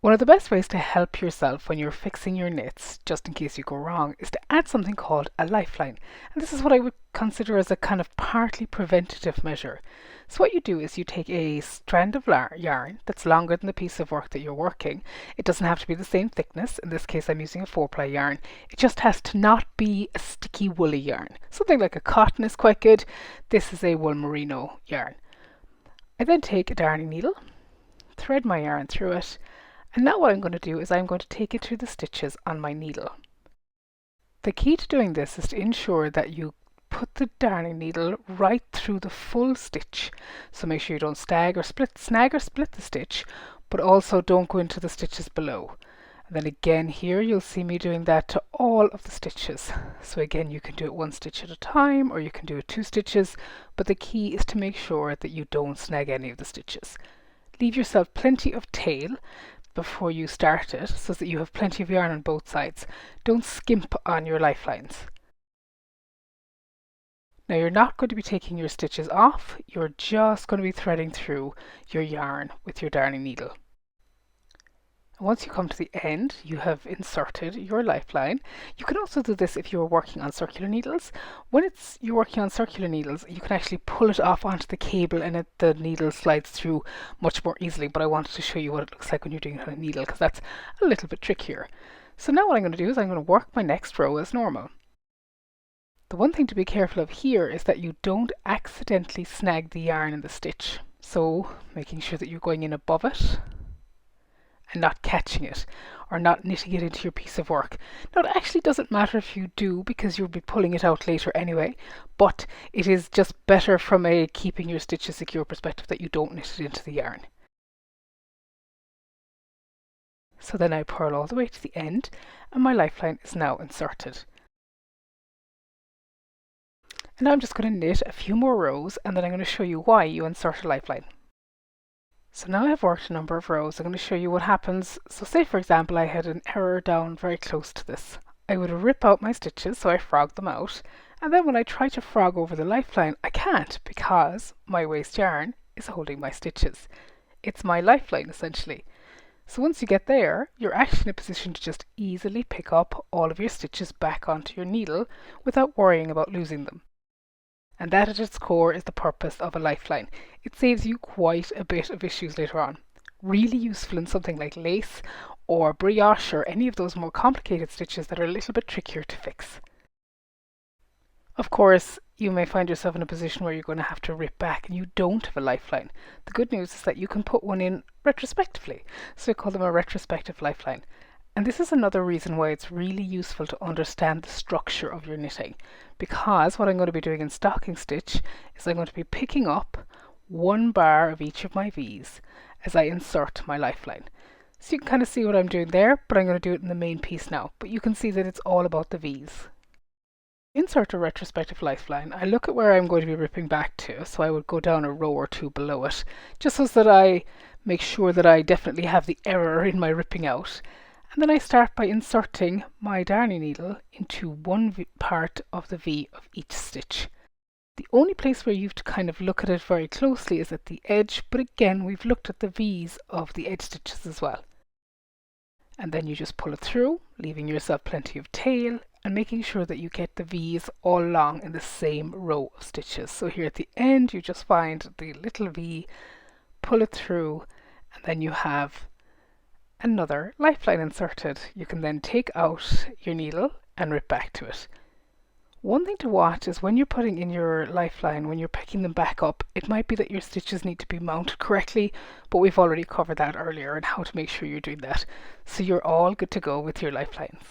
One of the best ways to help yourself when you're fixing your knits, just in case you go wrong, is to add something called a lifeline. And this is what I would consider as a kind of partly preventative measure. So what you do is you take a strand of yarn that's longer than the piece of work that you're working. It doesn't have to be the same thickness. In this case, I'm using a 4-ply yarn. It just has to not be a sticky woolly yarn. Something like a cotton is quite good. This is a wool merino yarn. I then take a darning needle, thread my yarn through it, and now what I'm going to do is I'm going to take it through the stitches on my needle. The key to doing this is to ensure that you put the darning needle right through the full stitch. So make sure you don't snag or split the stitch, but also don't go into the stitches below. And then again here you'll see me doing that to all of the stitches. So again, you can do it 1 stitch at a time, or you can do it 2 stitches, but the key is to make sure that you don't snag any of the stitches. Leave yourself plenty of tail before you start it so that you have plenty of yarn on both sides. Don't skimp on your lifelines. Now you're not going to be taking your stitches off, you're just going to be threading through your yarn with your darning needle. Once you come to the end, you have inserted your lifeline. You can also do this if you're working on circular needles. When you're working on circular needles, you can actually pull it off onto the cable and the needle slides through much more easily, but I wanted to show you what it looks like when you're doing it on a needle, because that's a little bit trickier. So now what I'm going to do is I'm going to work my next row as normal. The one thing to be careful of here is that you don't accidentally snag the yarn in the stitch. So making sure that you're going in above it and not catching it or not knitting it into your piece of work. Now it actually doesn't matter if you do, because you'll be pulling it out later anyway, but it is just better from a keeping your stitches secure perspective that you don't knit it into the yarn. So then I purl all the way to the end and my lifeline is now inserted. And now I'm just going to knit a few more rows and then I'm going to show you why you insert a lifeline. So now I've worked a number of rows, I'm going to show you what happens. So say for example I had an error down very close to this. I would rip out my stitches, so I frog them out, and then when I try to frog over the lifeline I can't, because my waste yarn is holding my stitches. It's my lifeline essentially. So once you get there, you're actually in a position to just easily pick up all of your stitches back onto your needle without worrying about losing them. And that at its core is the purpose of a lifeline. It saves you quite a bit of issues later on. Really useful in something like lace or brioche or any of those more complicated stitches that are a little bit trickier to fix. Of course, you may find yourself in a position where you're going to have to rip back and you don't have a lifeline. The good news is that you can put one in retrospectively. So we call them a retrospective lifeline. And this is another reason why it's really useful to understand the structure of your knitting, because what I'm going to be doing in stocking stitch is I'm going to be picking up 1 bar of each of my V's as I insert my lifeline. So you can kind of see what I'm doing there, but I'm going to do it in the main piece now. But you can see that it's all about the V's. Insert a retrospective lifeline. I look at where I'm going to be ripping back to, so I would go down a row or 2 below it, just so that I make sure that I definitely have the error in my ripping out. And then I start by inserting my darning needle into one part of the V of each stitch. The only place where you have to kind of look at it very closely is at the edge, but again we've looked at the V's of the edge stitches as well. And then you just pull it through, leaving yourself plenty of tail and making sure that you get the V's all along in the same row of stitches. So here at the end you just find the little V, pull it through, and then you have another lifeline inserted. You can then take out your needle and rip back to it. One thing to watch is when you're putting in your lifeline, when you're picking them back up, it might be that your stitches need to be mounted correctly, but we've already covered that earlier and how to make sure you're doing that. So you're all good to go with your lifelines.